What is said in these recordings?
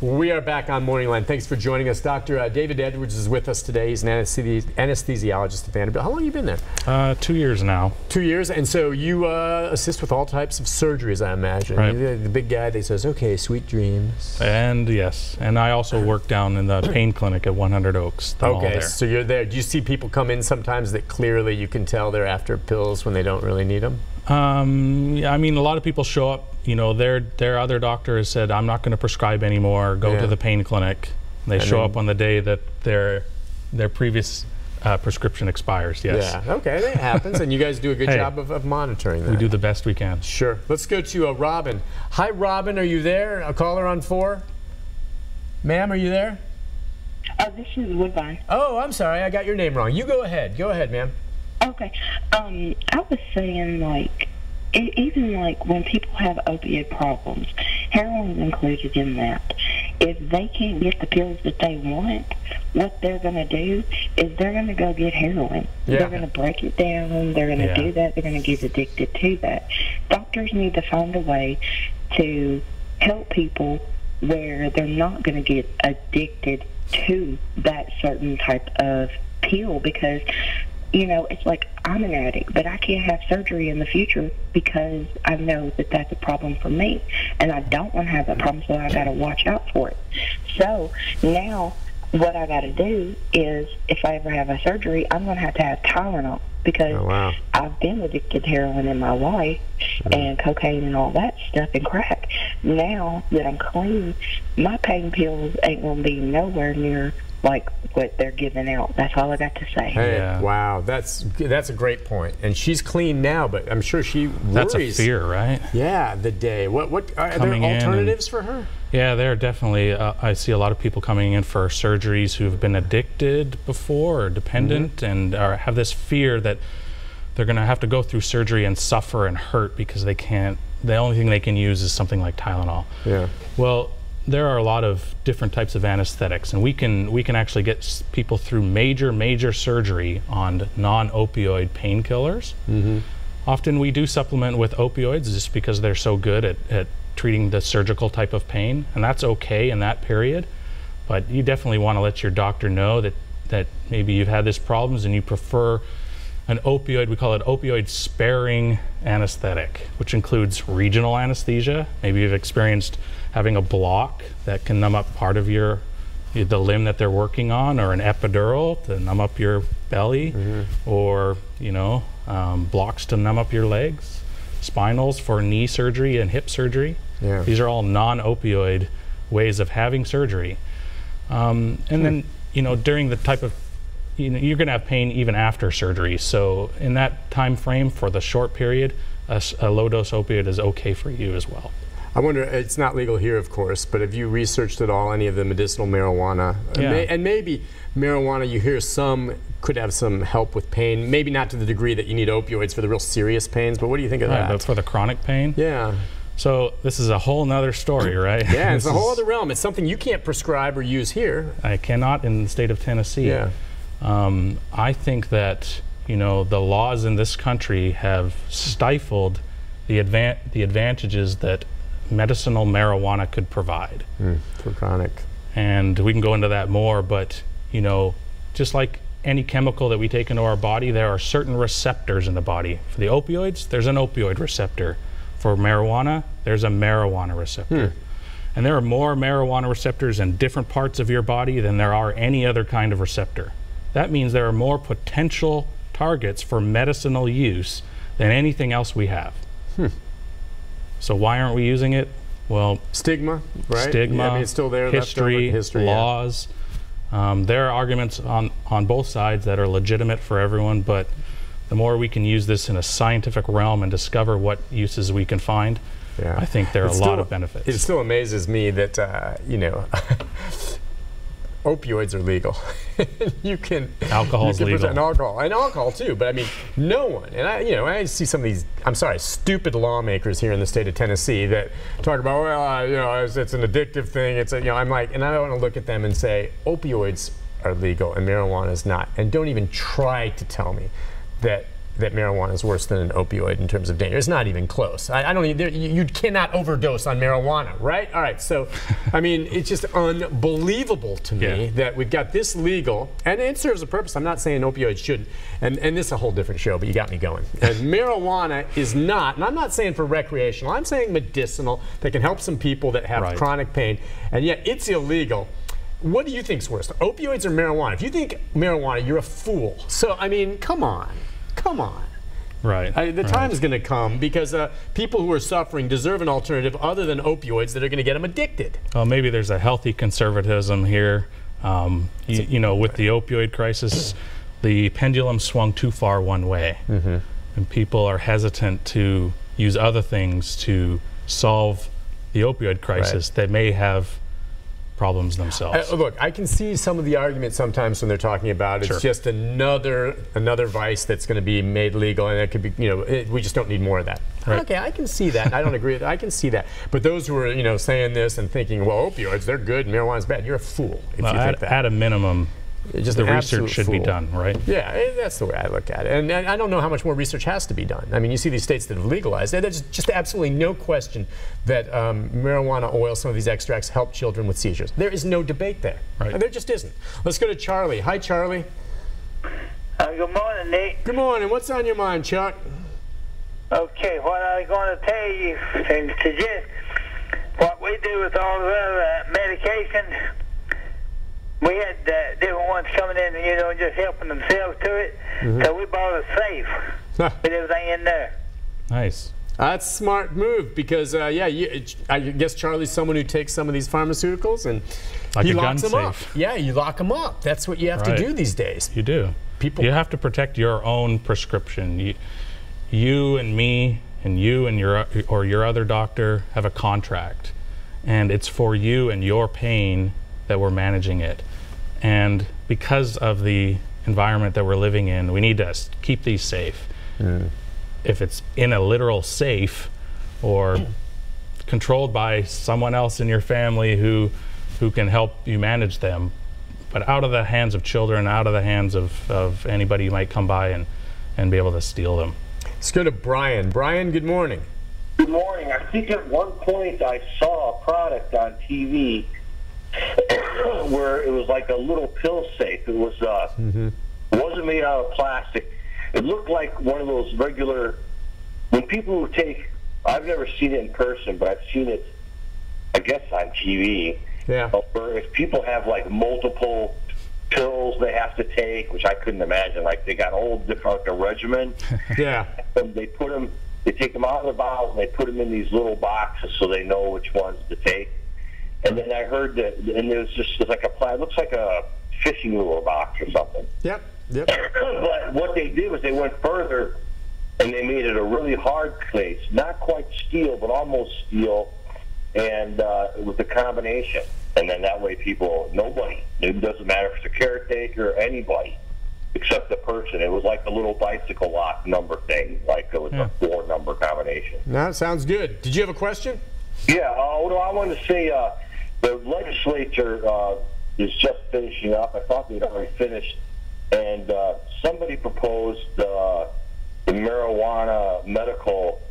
We are back on Morning Line. Thanks for joining us. Dr. David Edwards is with us today. He's an anesthesiologist at Vanderbilt. How long have you been there? 2 years now. 2 years? And so you assist with all types of surgeries, I imagine. Right. You're the big guy that says, okay, sweet dreams. And yes, and I also work down in the pain clinic at 100 Oaks. Okay, so you're there. Do you see people come in sometimes that clearly you can tell they're after pills when they don't really need them? Yeah, I mean, a lot of people show up, you know, their other doctor has said, I'm not going to prescribe anymore, go to the pain clinic. They show up on the day that their previous prescription expires, yes. Yeah, okay, that happens, and you guys do a good job of monitoring that. We do the best we can. Sure. Let's go to Robin. Hi, Robin, are you there? A caller on 4? Ma'am, are you there? This is Woodbine. Oh, I'm sorry, I got your name wrong. You go ahead. Go ahead, ma'am. Okay. I was saying, like, even like when people have opioid problems, heroin's included in that. If they can't get the pills that they want, what they're going to do is they're going to go get heroin. Yeah. They're going to break it down. They're going to do that. They're going to get addicted to that. Doctors need to find a way to help people where they're not going to get addicted to that certain type of pill, because you know, it's like I'm an addict, but I can't have surgery in the future because I know that that's a problem for me, and I don't want to have that problem, so I got to watch out for it. So now what I got to do is, if I ever have a surgery, I'm going to have Tylenol, because I've been addicted to heroin in my life and cocaine and all that stuff and crack. Now that I'm clean, my pain pills ain't going to be nowhere near like what they're giving out. That's all I got to say. Hey, wow, that's a great point. And she's clean now, but I'm sure she worries. That's a fear, right? Yeah, the day. What are there alternatives for her? Yeah, there are definitely. I see a lot of people coming in for surgeries who've been addicted before or dependent and have this fear that they're going to have to go through surgery and suffer and hurt because they can't. The only thing they can use is something like Tylenol. Yeah. Well, there are a lot of different types of anesthetics, and we can actually get people through major surgery on non-opioid painkillers. Often we do supplement with opioids just because they're so good at treating the surgical type of pain, and that's okay in that period. But you definitely want to let your doctor know that maybe you've had this problems and you prefer an opioid. We call it opioid sparing anesthetic, which includes regional anesthesia. Maybe you've experienced having a block that can numb up part of the limb that they're working on, or an epidural to numb up your belly, or blocks to numb up your legs, spinals for knee surgery and hip surgery. These are all non-opioid ways of having surgery. And then during the type of you're going to have pain even after surgery. So in that time frame, for the short period, a low-dose opioid is okay for you as well. I wonder, it's not legal here, of course, but have you researched at all any of the medicinal marijuana? And maybe marijuana, you hear some could have some help with pain, maybe not to the degree that you need opioids for the real serious pains, but what do you think of that? But for the chronic pain? Yeah. So this is a whole nother story, right? Yeah, it's a whole other realm. It's something you can't prescribe or use here. I cannot in the state of Tennessee. Yeah. I think that the laws in this country have stifled the advantages that medicinal marijuana could provide for chronic. And we can go into that more, but just like any chemical that we take into our body, there are certain receptors in the body. For the opioids, there's an opioid receptor. For marijuana, there's a marijuana receptor. And there are more marijuana receptors in different parts of your body than there are any other kind of receptor. That means there are more potential targets for medicinal use than anything else we have. So why aren't we using it? Well, stigma, right? Stigma, I mean, it's still there, history, laws. There are arguments on both sides that are legitimate for everyone, but the more we can use this in a scientific realm and discover what uses we can find, I think there are a lot of benefits. It still amazes me that, opioids are legal. Alcohol is legal. And alcohol too, but I mean, no one, and I see some of these, I'm sorry, stupid lawmakers here in the state of Tennessee that talk about, well, it's an addictive thing, I'm like, and I want to look at them and say, opioids are legal and marijuana is not, and don't even try to tell me that that marijuana is worse than an opioid in terms of danger. It's not even close. I don't even, you cannot overdose on marijuana, right? All right, so, I mean, it's just unbelievable to me that we've got this legal, and it serves a purpose. I'm not saying opioids shouldn't, and this is a whole different show, but you got me going. And marijuana is not, and I'm not saying for recreational, I'm saying medicinal, that can help some people that have chronic pain, and yet it's illegal. What do you think's worse, opioids or marijuana? If you think marijuana, you're a fool. So, I mean, come on. Come on. Right. The time is going to come because people who are suffering deserve an alternative other than opioids that are going to get them addicted. Well, maybe there's a healthy conservatism here. You know, with the opioid crisis, the pendulum swung too far one way. And people are hesitant to use other things to solve the opioid crisis that may have problems themselves. Look, I can see some of the arguments sometimes when they're talking about it's just another vice that's going to be made legal, and it could be, you know, we just don't need more of that. Okay, I can see that. I don't agree with that. I can see that. But those who are, you know, saying this and thinking, well, opioids, they're good, marijuana's bad, you're a fool if you think that. At a minimum, just the research should be done, right? Yeah, that's the way I look at it. And I don't know how much more research has to be done. I mean, you see these states that have legalized it. There's just absolutely no question that marijuana oil, some of these extracts, help children with seizures. There is no debate there. There just isn't. Let's go to Charlie. Hi, Charlie. Good morning, Nick. Good morning. What's on your mind, Chuck? Okay, what I'm going to tell you and suggest what we do with all the other medication. We had different ones coming in, you know, just helping themselves to it. So we bought a safe with everything in there. Nice. That's a smart move because, I guess Charlie's someone who takes some of these pharmaceuticals and he locks them up. Yeah, you lock them up. That's what you have to do these days. You do. You have to protect your own prescription. You and me and you and your other doctor have a contract, and it's for you and your pain that we're managing it. And because of the environment that we're living in, we need to keep these safe. If it's in a literal safe or controlled by someone else in your family who can help you manage them, but out of the hands of children, out of the hands of anybody who might come by and be able to steal them. Let's go to Brian. Brian, good morning. Good morning. I think at one point I saw a product on TV where it was like a little pill safe. It was it wasn't made out of plastic. It looked like one of those regular, when people who take, I've never seen it in person, but I've seen it, I guess, on TV. Yeah. Where if people have like multiple pills they have to take, which I couldn't imagine, like they got a whole different regimen. Yeah. And they take them out of the bottle and they put them in these little boxes so they know which ones to take. And then I heard that, and there's like it looks like a fishing lure box or something. Yep. But what they did was they went further and they made it a really hard case, not quite steel, but almost steel, and with the combination. And then that way nobody, it doesn't matter if it's a caretaker or anybody, except the person. It was like the little bicycle lock number thing, like it was a 4-number combination. No, sounds good. Did you have a question? Yeah, I wanted to say the legislature is just finishing up. I thought they'd already finished. And somebody proposed the marijuana medical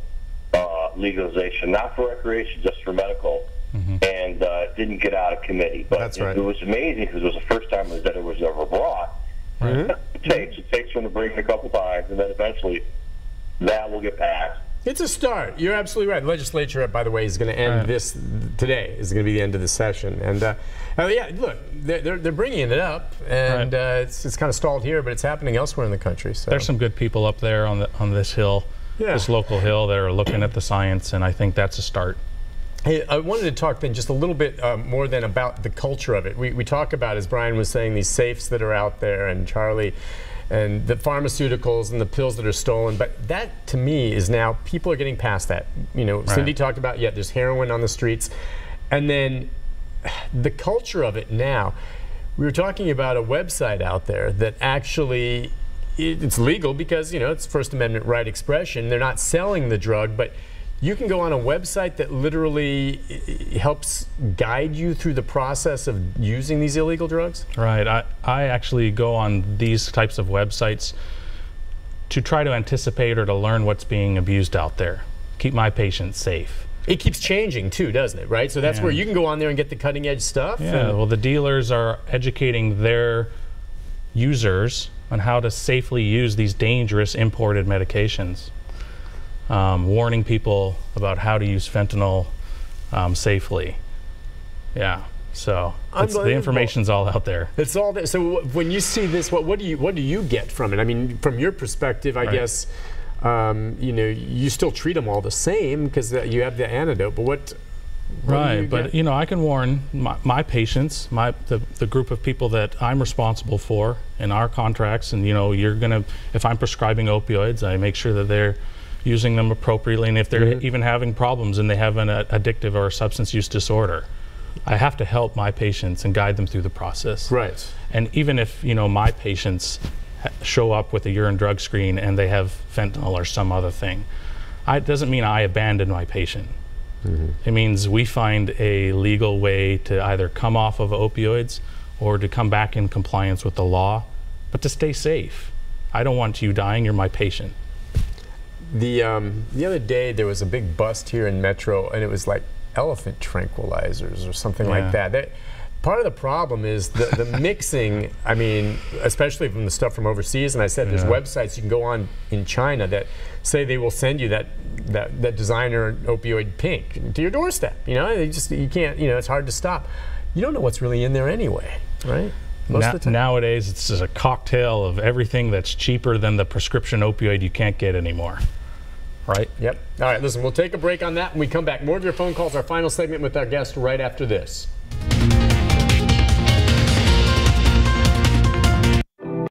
legalization, not for recreation, just for medical. And it didn't get out of committee. But that's right. It was amazing because it was the first time that it was ever brought. It takes them to bring it a couple times, and then eventually that will get passed. It's a start. You're absolutely right. The legislature, by the way, is going to end this today. Is going to be the end of the session. And yeah, look, they're bringing it up, and it's kind of stalled here, but it's happening elsewhere in the country. So there's some good people up there on this hill, this local hill, that are looking at the science, and I think that's a start. Hey, I wanted to talk then just a little bit more than about the culture of it. We talk about, as Brian was saying, these safes that are out there, and Charlie, and the pharmaceuticals and the pills that are stolen. But that, to me, is now, people are getting past that. You know, Cindy talked about, there's heroin on the streets. And then the culture of it now, we were talking about a website out there that actually, it's legal because, you know, it's First Amendment right expression. They're not selling the drug, but you can go on a website that literally helps guide you through the process of using these illegal drugs? Right. I actually go on these types of websites to try to anticipate or to learn what's being abused out there. Keep my patients safe. It keeps changing too, doesn't it, right? So that's where you can go on there and get the cutting edge stuff. Yeah, well, the dealers are educating their users on how to safely use these dangerous imported medications. Warning people about how to use fentanyl safely. Yeah, so the information's all out there. It's all there. So when you see this, what do you get from it? I mean, from your perspective, I guess, you know, you still treat them all the same because you have the antidote. But what right, but you know, I can warn my patients, the group of people that I'm responsible for in our contracts, and you know, if I'm prescribing opioids, I make sure that they're using them appropriately, and if they're even having problems and they have an addictive or a substance use disorder, I have to help my patients and guide them through the process. Right. And even if, you know, my patients show up with a urine drug screen and they have fentanyl or some other thing, it doesn't mean I abandon my patient. It means we find a legal way to either come off of opioids or to come back in compliance with the law, but to stay safe. I don't want you dying, you're my patient. The other day there was a big bust here in Metro, and it was like elephant tranquilizers or something like that. Part of the problem is the mixing. I mean, especially from the stuff from overseas. And I said there's websites you can go on in China that say they will send you that designer opioid pink to your doorstep. You know, you can't. You know, it's hard to stop. You don't know what's really in there anyway, right? Most of the time. Nowadays, it's just a cocktail of everything that's cheaper than the prescription opioid you can't get anymore. Right? Yep. All right, listen, we'll take a break on that when we come back. More of your phone calls, our final segment with our guest right after this.